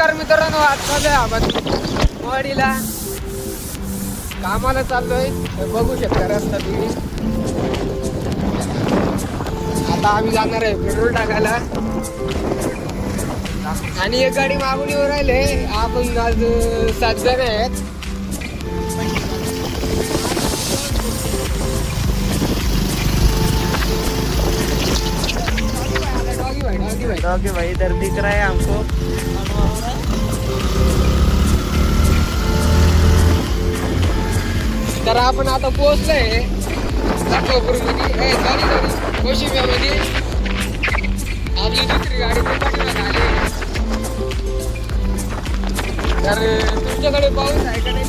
नमस्कार मित्रांनो, आज चाललोय आपण मोवाडीला कामाला चाललोय. बघू शकता रस्ता तुम्ही. आता आम्ही जाणार आहे पेट्रोल टाकायला आणि एक गाडी मागून येऊन राहिले. आपण आज 7 जण आहेत. डॉगी भाई इधर दिख रहा है हमको. तर आपण आता पोहोचलोय नागपूरमध्ये, कोशिम्यामध्ये. आपली दुसरी गाडी आली. तर तुमच्याकडे पाऊस आहे का नाही?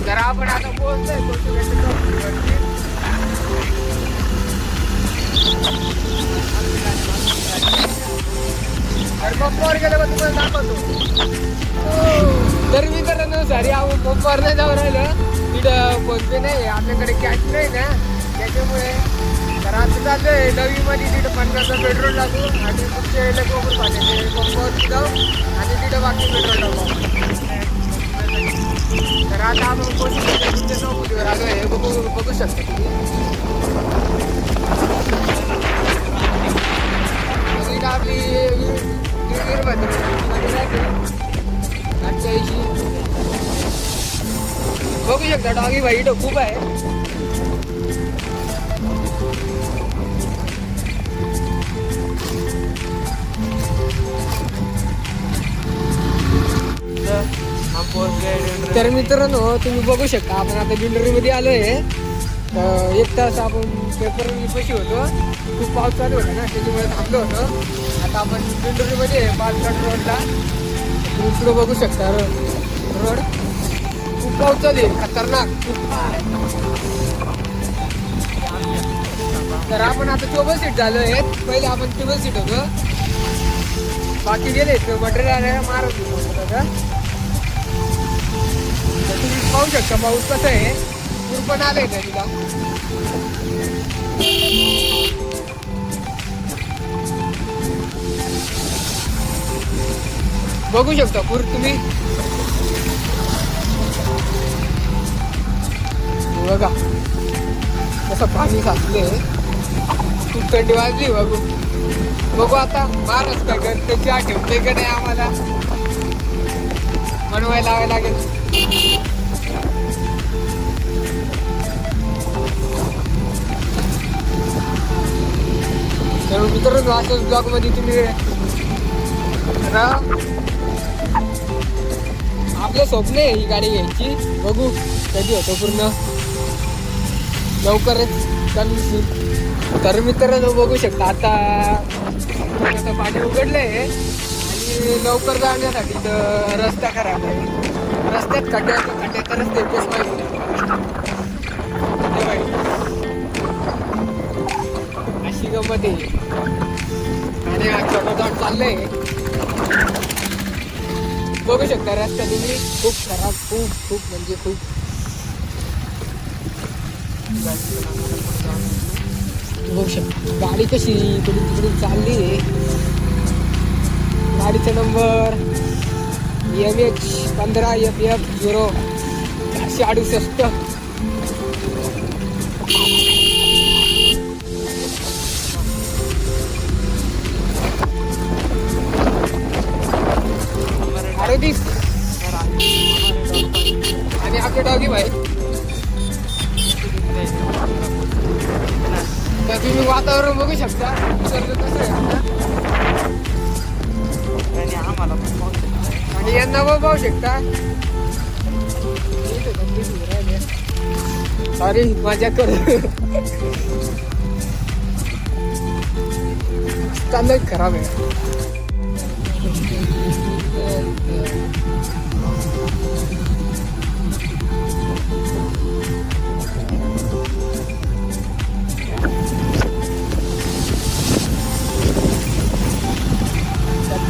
तर आपण आता पोहोचतोय कोशिम्याच्या. तर पंपावर गेलं का तुम्हाला दाखवतो. तर मी तर सारी आपण पंपावर नाही जाऊन राहिलं. तिथं फोनपे नाही, आपल्याकडे कॅश नाही ना, त्याच्यामुळे. तर आता चाललंय नवीमध्ये, तिथं 50 पेट्रोल टाकू आणि तुमच्या इलेक्ट्रोवर पाहिजे पंपावर जाऊ आणि तिथं बाकी पेट्रोल टाकू. तर आता आपण कोशिश चौकटीवर आलो आहे. बघू शकता तुम्ही. आपली 88 बघू शकता. डॉगी भाई इथं खूप आहे. तर मित्रांनो, तुम्ही बघू शकता आपण आता दिंडोरीमध्ये आलोय. तर 1 तास आपण पेपर पैसे होतो. खूप पाऊस चालू होता ना, त्याच्यामुळे थांबलो होतो. आता आपण दिंडोरीमध्ये पालघाट रोडला. तुम्ही बघू शकता रोड खूप पाऊस चालू आहे, खतरनाक. तर आपण आता 12 सीट झालो आहे. पहिले आपण 12 सीट होतो. बाकी गेले मटेरियल आणायला मारत होतो. तुम्ही पाहू शकता पाऊस कसं आहे. पूर पण आलंय का तिला. बघू शकता पूर तुम्ही. बघा कसं पाणी साचले. खूप थंडी वाजली. बघू आता महाराज काय त्याची आठवते का नाही आम्हाला बनवायला लावायला लागेल. तर मित्रांनो, असंच ब्लॉग मध्ये तुम्ही आपलं स्वप्न आहे ही गाडी घ्यायची. बघू कधी होतं पूर्ण, लवकरच चालू. तर मित्रांनो बघू शकता आता पाणी उघडलंय आणि लवकर जाण्यासाठी तर रस्ता खराब आहे. रस्त्यात खड्ड्यात रस्ते तेच माहिती. अशी गंमत आहे. आणि हा छोटा जाऊन चाललंय. बघू शकता रस्ता तुम्ही. खूप खराब, खूप म्हणजे खूप. बघू शकता गाडी कशी तिकडून चालली आहे. गाडीचा नंबर MH15FF0 468. आणि आपले डॉगी भाई. तर तुम्ही वातावरण बघू शकता कसं आहे आम्हाला. आणि यांना बघू शकता. सॉरी मजा करू. चाललंय खराब आहे.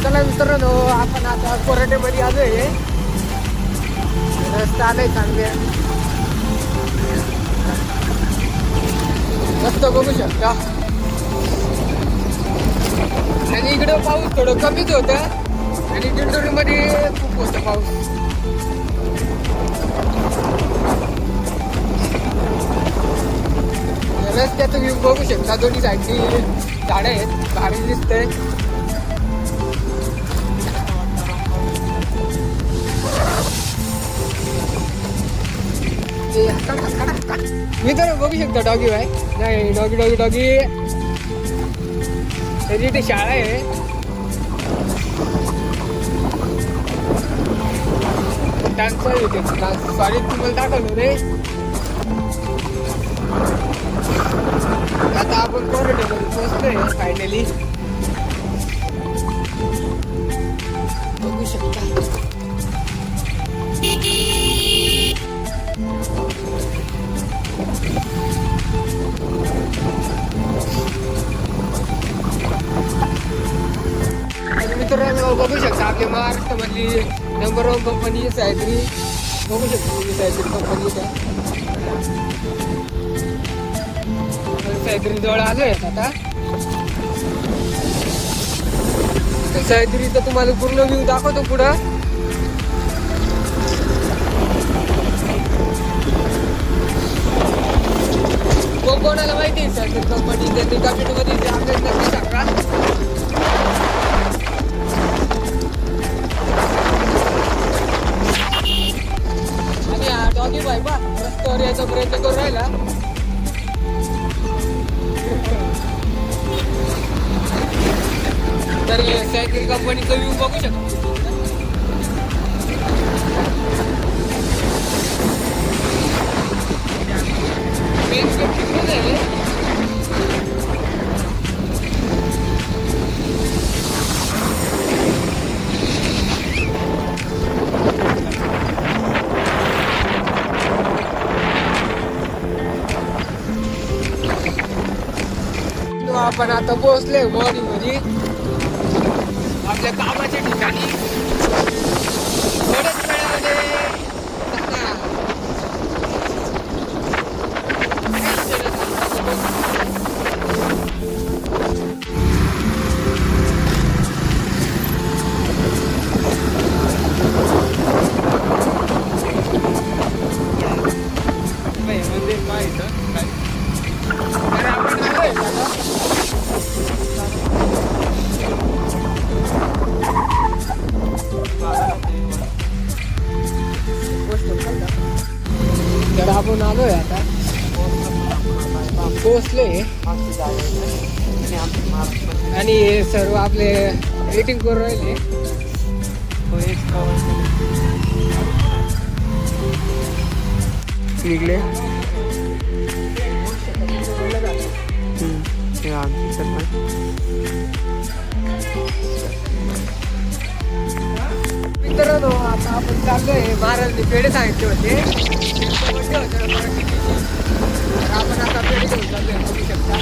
चला मित्रांनो, आपण आता कोराटेमध्ये आलोय. रस्ता आलाय चांगले. इथं बघू शकता. आणि इकडं पाऊस थोडं कमीच होतं आणि दिंडोरीमध्ये खूप होतं पाऊस. रस्त्याचं व्ह्यू बघू शकता. दोन्ही साईडनी झाडं आहेत. भारी दिसतंय. मी तर बघू शकतो डॉगी बाय. नाही डॉगी डॉगी डॉगी त्याची इथे शाळा आहे. डान्स इथे सॉरी तुम्हाला दाखवलो रे. आता आपण कॉरिडॉरमध्ये पोहोचलोय फायनली. बघू शकता. मित्रांनो बघू शकता आपल्या महाराष्ट्रामधली नंबर 1 कंपनी सह्याद्री. बघू शकता तुम्ही सह्याद्री कंपनी. सह्याद्री जवळ आलोय आता. सह्याद्रीचा तुम्हाला पूर्ण व्ह्यू दाखवतो पुढं. कोणाला माहिती आहे सह्याद्री कंपनी त्यांनी कम्प्युटरमध्ये आपल्याला नक्की सांगा. आणि हा डॉगी बाय बा रस्त्यावर यायचा प्रयत्न करून राहिला. तर सह्याद्री कंपनीचा व्ह्यू बघू शकतो. मेन गेट तिकडून आहे. आपण आता पोहोचले मॉर्निंग मध्ये आपल्या कामाच्या ठिकाणी. थोड्याच वेळामध्ये तर आपण आलोय आता. पोहोचलोय आणि सर्व आपले वेटिंग करून राहिले. निघले मित्रांनो. आता आपण चाललोय. महाराजांनी पेढे सांगितले होते. आपण आता पेढे घेऊन चाललोय. बघू शकता.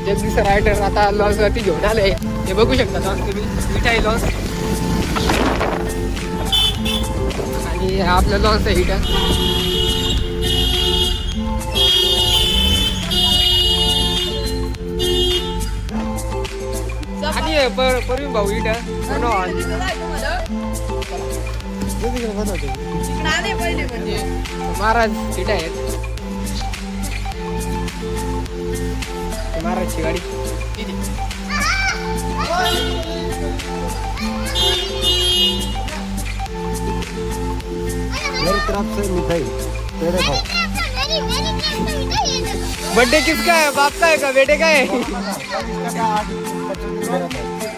जगदीश रायडर आता लॉन्च वरती घेऊन आले. हे बघू शकता लॉन्च तुम्ही. मिठाई लॉन्च आणि आपलं लॉन्च आहे हिटर. आणि परवीन भाऊ हिटर महाराज हिट आहेत. महाराजची गाडी बर्थडे किसका है? बाप का है का बेटे का है?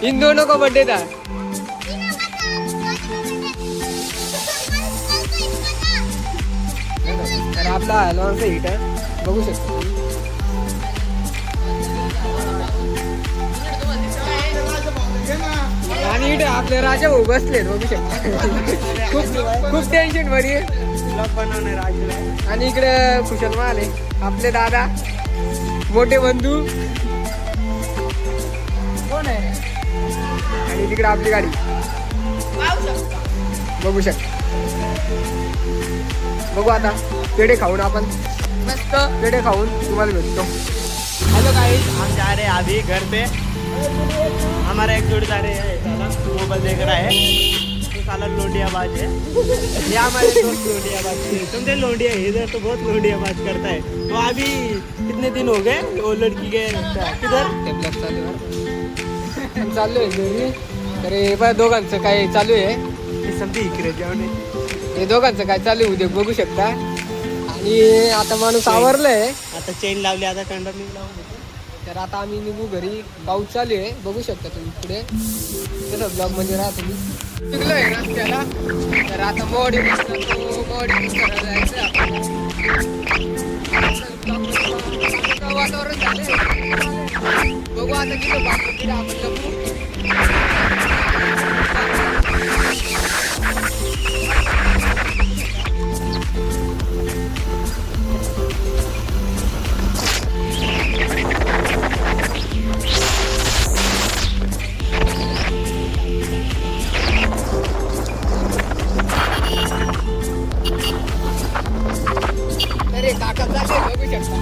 इन दोनों को बर्थडे था। तर आपला लॉन्च हिट आहे, बघू शकतो. आणि इथे आपले राजा भाऊ बसलेत, बघू शकतो. खूप टेन्शन मध्ये. आणि इकडे कुशल माले आपले दादा, मोठे बंधू कोण आहे. आणि तिकडे आपली गाडी बघू शकता. बघू आता पेढे खाऊन आपण, मस्त पेढे खाऊन तुम्हाला भेटतो. हेलो गाइस, हम जा रहे हैं अभी घर पे. हमारा एक जोड़ीदार है साला, मोबाइल देख रहा है. तो साला लोंडियाबाज है. ये हमारे दोस्त लोंडियाबाज है. समझे लोंडिया इधर तो बहुत लोंडियाबाज करता है. तो अभी कितने दिन हो गए वो लड़की के किधर डेव्हलप चालू आहे घरी. तर हे बघा दोघांचं काय चालू आहे. समझी इकडे जाऊन हे दोघांचं काय चालू आहे उद्या बघू शकता. आणि आता माणूस आवरलाय, आता चेन लावली, आता कंडक्टिंग लावून देतो. तर आता आम्ही निघू घरी. पाऊस चालू आहे, बघू शकता तुम्ही पुढे. तसं ब्लॉग मध्ये राहा तुम्ही. निघलोय रस्त्याला. तर आता मोडी करायला जायचं आपण. वातावरण झालंय, बघू आता किती बाकी आपण जमू. अरे काका चालले, बघू शकता.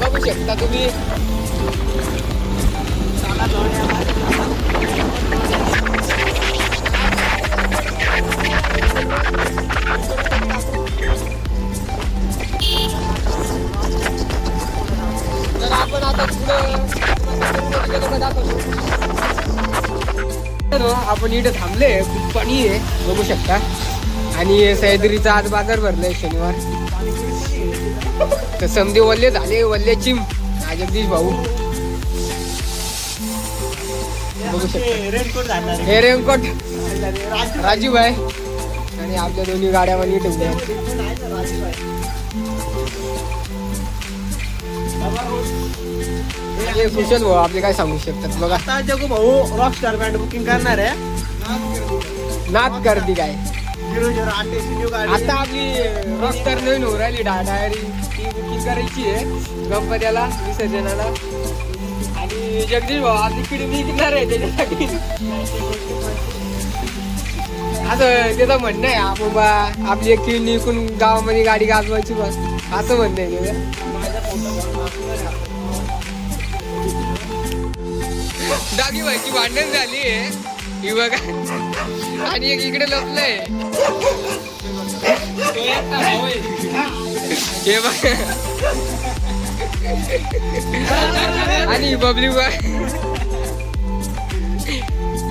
बघू शकता तुम्ही. तर आपण आता आपण इथे थांबले. खूप पाणी आहे, बघू शकता. आणि सह्याद्रीचा आज बाजार भरलाय शनिवार. तर समधी वल्ले झाले, वल्ले चिम. जगदीश भाऊ बघू शकता. रेनकोट घालणार हे रेनकोट राजू भाई. आणि आपल्या दोन्ही गाड्या मध्ये ठेवल्या. हे कुशल भाऊ आपले काय सांगू शकतात बघा. आता जगू भाऊ रॉकस्टार बँड बुकिंग करणार आहे. नाच गर्दी काय. 008 गाडी. आता आपली रॉकस्टार नवीन हो राहिली डायरी, ती बुकिंग करायची आहे गणपतीला, विसर्जनाला. आणि जगदीश भाऊ आपली पिढी निघणार आहे त्याच्यासाठी. असं त्याचं म्हणणं आहे, आपण बा आपली एक किडी निघून गावामध्ये गाडी गाजवायची बस, असं म्हणणं आहे त्याचं. दागी व्हायची भांडण झाली आहे ही बघा. आणि एक इकडे लपलंय, हे बघा. आणि पब्लिक